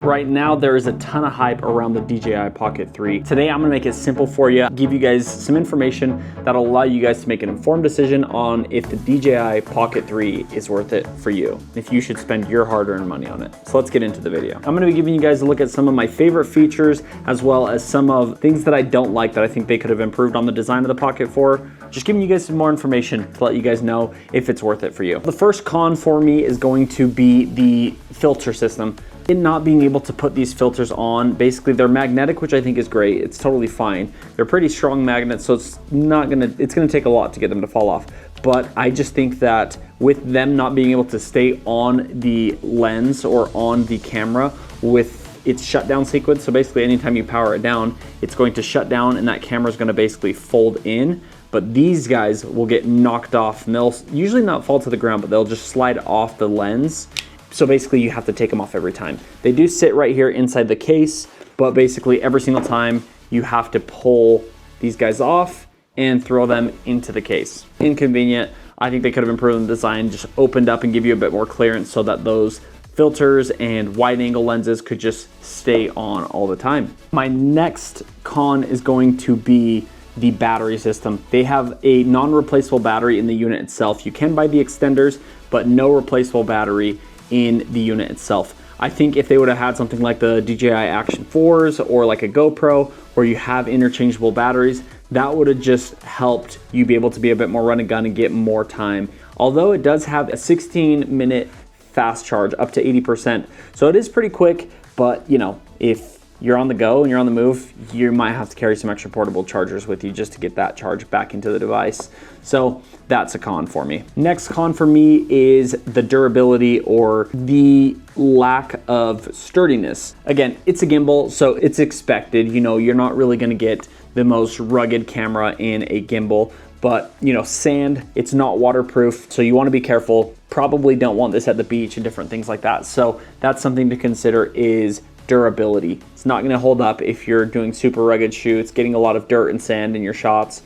Right now, there is a ton of hype around the DJI Pocket 3. Today, I'm gonna make it simple for you, give you guys some information that'll allow you guys to make an informed decision on if the DJI Pocket 3 is worth it for you, if you should spend your hard-earned money on it. So let's get into the video. I'm gonna be giving you guys a look at some of my favorite features, as well as some of things that I don't like that I think they could have improved on the design of the Pocket 4. Just giving you guys some more information to let you guys know if it's worth it for you. The first con for me is going to be the filter system. In not being able to put these filters on, basically they're magnetic, which I think is great. It's totally fine. They're pretty strong magnets, so it's gonna take a lot to get them to fall off. But I just think that with them not being able to stay on the lens or on the camera with its shutdown sequence, so basically anytime you power it down, it's going to shut down and that camera is gonna basically fold in. But these guys will get knocked off and they'll usually not fall to the ground, but they'll just slide off the lens. So basically you have to take them off every time. They do sit right here inside the case, but basically every single time you have to pull these guys off and throw them into the case. Inconvenient. I think they could have improved the design, just opened up and give you a bit more clearance so that those filters and wide angle lenses could just stay on all the time. My next con is going to be the battery system. They have a non-replaceable battery in the unit itself. You can buy the extenders, but no replaceable battery in the unit itself. I think if they would have had something like the DJI Action 4s or like a GoPro where you have interchangeable batteries, that would have just helped you be able to be a bit more run and gun and get more time. Although it does have a 16-minute fast charge up to 80%. So it is pretty quick, but you know, if you're on the go and you're on the move, you might have to carry some extra portable chargers with you just to get that charge back into the device. So that's a con for me. Next con for me is the durability or the lack of sturdiness. Again, it's a gimbal, so it's expected. You know, you're not really gonna get the most rugged camera in a gimbal, but you know, sand, it's not waterproof, so you wanna be careful. Probably don't want this at the beach and different things like that. So that's something to consider is durability. It's not going to hold up if you're doing super rugged shoots, getting a lot of dirt and sand in your shots,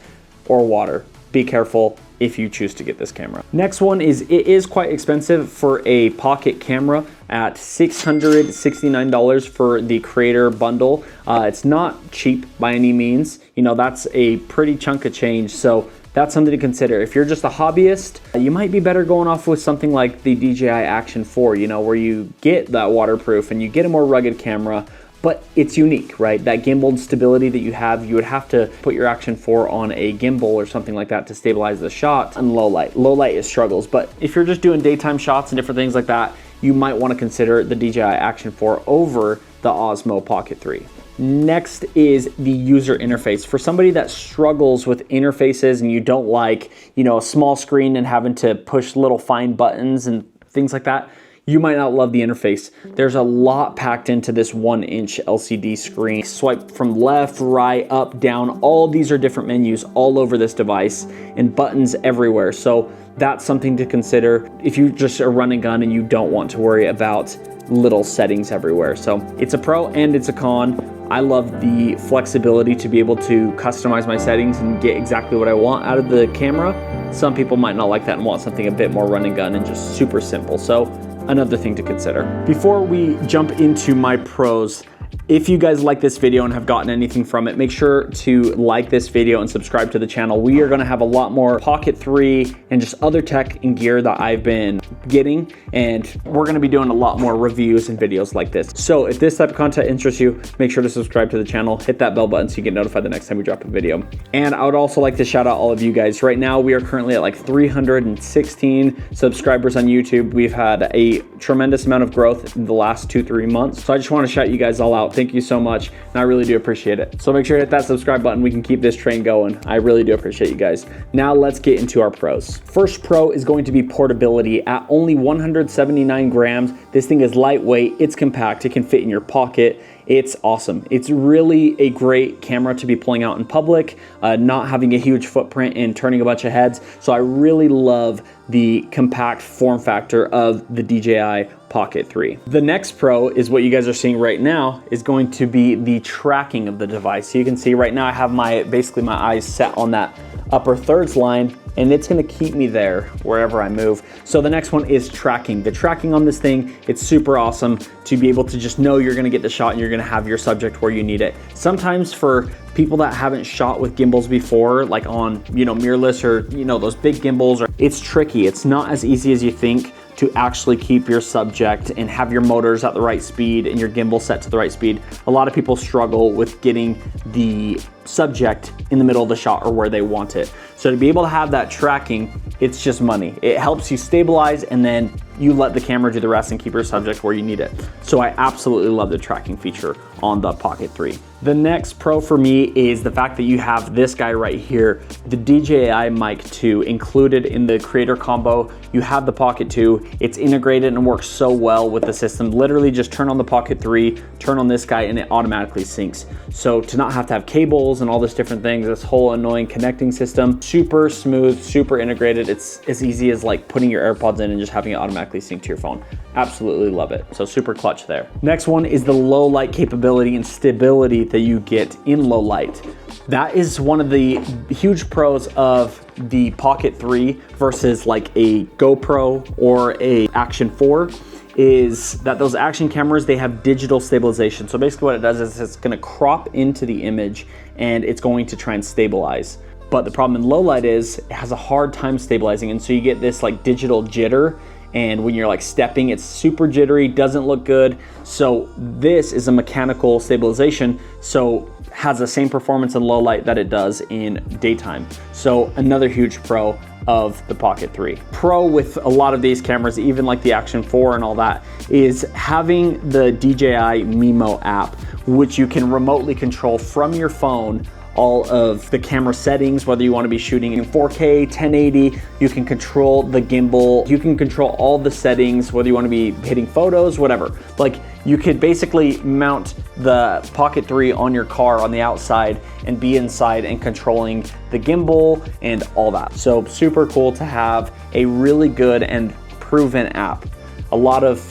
or water. Be careful if you choose to get this camera. Next one is, it is quite expensive for a pocket camera at $669 for the creator bundle. It's not cheap by any means. You know, that's a pretty chunk of change. So that's something to consider. If you're just a hobbyist, you might be better going off with something like the DJI Action 4, you know, where you get that waterproof and you get a more rugged camera, but it's unique, right? That gimbal stability that you would have to put your Action 4 on a gimbal or something like that to stabilize the shot in low light. Low light is struggles, but if you're just doing daytime shots and different things like that, you might want to consider the DJI Action 4 over the Osmo Pocket 3. Next is the user interface. For somebody that struggles with interfaces and you don't like, you know, a small screen and having to push little fine buttons and things like that, you might not love the interface. There's a lot packed into this 1-inch LCD screen. Swipe from left, right, up, down. All these are different menus all over this device and buttons everywhere. So that's something to consider if you just are run and gun and you don't want to worry about little settings everywhere. So it's a pro and it's a con. I love the flexibility to be able to customize my settings and get exactly what I want out of the camera. Some people might not like that and want something a bit more run and gun and just super simple. So another thing to consider. Before we jump into my pros, if you guys like this video and have gotten anything from it, make sure to like this video and subscribe to the channel. We are gonna have a lot more Pocket 3 and just other tech and gear that I've been getting, and we're gonna be doing a lot more reviews and videos like this. So if this type of content interests you, make sure to subscribe to the channel, hit that bell button so you get notified the next time we drop a video. And I would also like to shout out all of you guys. Right now, we are currently at like 316 subscribers on YouTube. We've had a tremendous amount of growth in the last 2-3 months. So I just wanna shout you guys all out. Thank you so much, and I really do appreciate it. So make sure to hit that subscribe button. We can keep this train going. I really do appreciate you guys. Now let's get into our pros. First pro is going to be portability. At only 179 grams, this thing is lightweight, it's compact, it can fit in your pocket. It's awesome. It's really a great camera to be pulling out in public, not having a huge footprint and turning a bunch of heads. So I really love the compact form factor of the DJI Pocket 3. The next pro is what you guys are seeing right now is going to be the tracking of the device. So you can see right now I have basically my eyes set on that upper thirds line and it's gonna keep me there wherever I move. So the next one is tracking. The tracking on this thing, it's super awesome to be able to just know you're gonna get the shot and you're gonna have your subject where you need it. Sometimes for people that haven't shot with gimbals before, like on, mirrorless or, those big gimbals, it's tricky. It's not as easy as you think to actually keep your subject and have your motors at the right speed and your gimbal set to the right speed. A lot of people struggle with getting the subject in the middle of the shot or where they want it. So to be able to have that tracking, it's just money. It helps you stabilize, and then you let the camera do the rest and keep your subject where you need it. So I absolutely love the tracking feature on the Pocket 3. The next pro for me is the fact that you have this guy right here, the DJI Mic 2 included in the creator combo. You have the Pocket 2, it's integrated and works so well with the system. Literally just turn on the Pocket 3, turn on this guy, and it automatically syncs. So to not have to have cables and all this different things, this whole annoying connecting system, super smooth, super integrated. It's as easy as like putting your AirPods in and just having it automatically sync to your phone. Absolutely love it. So super clutch there. Next one is the low light capability and stability that you get in low light. That is one of the huge pros of the Pocket 3 versus like a GoPro or a Action 4, is that those action cameras, they have digital stabilization. So basically what it does is it's gonna crop into the image and it's going to try and stabilize. But the problem in low light is it has a hard time stabilizing, and so you get this like digital jitter, and when you're like stepping, it's super jittery, doesn't look good. So this is a mechanical stabilization, so has the same performance in low light that it does in daytime. So another huge pro of the Pocket 3. Pro with a lot of these cameras, even like the Action 4 and all that, is having the DJI Mobile App, which you can remotely control from your phone all of the camera settings, whether you want to be shooting in 4K, 1080, you can control the gimbal, you can control all the settings, whether you want to be hitting photos, whatever. Like you could basically mount the Pocket 3 on your car on the outside and be inside and controlling the gimbal and all that. So super cool to have a really good and proven app. A lot of,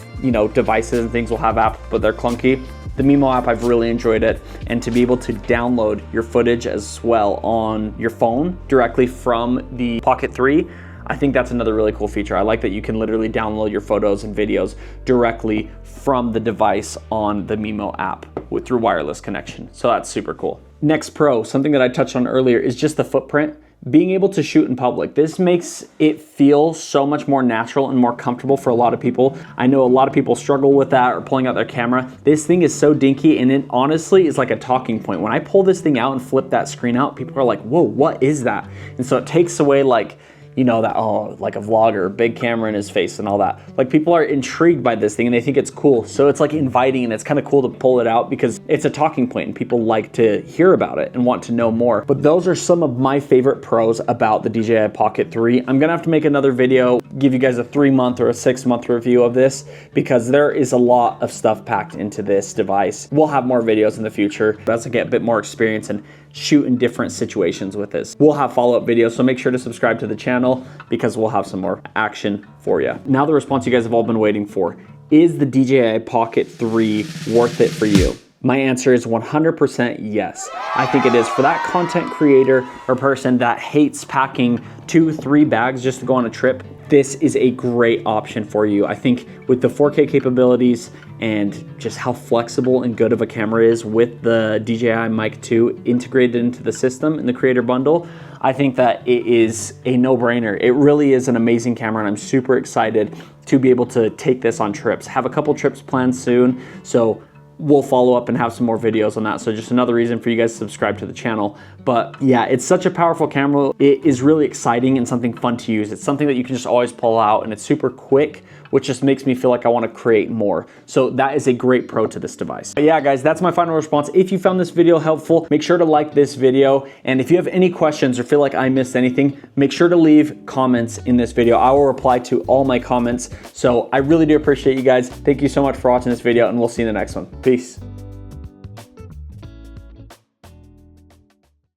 devices and things will have apps, but they're clunky. The Mimo app, I've really enjoyed it, and to be able to download your footage as well on your phone directly from the Pocket 3, I think that's another really cool feature. I like that you can literally download your photos and videos directly from the device on the Mimo app through wireless connection. So that's super cool. Next pro, something that I touched on earlier, is just the footprint. Being able to shoot in public. This makes it feel so much more natural and more comfortable for a lot of people. I know a lot of people struggle with that or pulling out their camera. This thing is so dinky, and it honestly is like a talking point. When I pull this thing out and flip that screen out, people are like, whoa, what is that? And so it takes away like, that, oh, like a vlogger, big camera in his face and all that. Like people are intrigued by this thing and they think it's cool. So it's like inviting, and it's kind of cool to pull it out because it's a talking point and people like to hear about it and want to know more. But those are some of my favorite pros about the DJI Pocket 3. I'm gonna have to make another video, give you guys a 3-month or a 6-month review of this, because there is a lot of stuff packed into this device. We'll have more videos in the future as I get a bit more experience and shoot in different situations with this. We'll have follow-up videos, so make sure to subscribe to the channel because we'll have some more action for you. Now the response you guys have all been waiting for. Is the DJI Pocket 3 worth it for you? My answer is 100% yes. I think it is for that content creator or person that hates packing 2-3 bags just to go on a trip. This is a great option for you. I think with the 4K capabilities and just how flexible and good of a camera is with the DJI Mic 2 integrated into the system in the creator bundle, I think that it is a no-brainer. It really is an amazing camera, and I'm super excited to be able to take this on trips. Have a couple trips planned soon, so we'll follow up and have some more videos on that. So just another reason for you guys to subscribe to the channel. But yeah, it's such a powerful camera. It is really exciting and something fun to use. It's something that you can just always pull out, and it's super quick, which just makes me feel like I want to create more. So that is a great pro to this device. But yeah, guys, that's my final response. If you found this video helpful, make sure to like this video. And if you have any questions or feel like I missed anything, make sure to leave comments in this video. I will reply to all my comments. So I really do appreciate you guys. Thank you so much for watching this video, and we'll see you in the next one. Peace.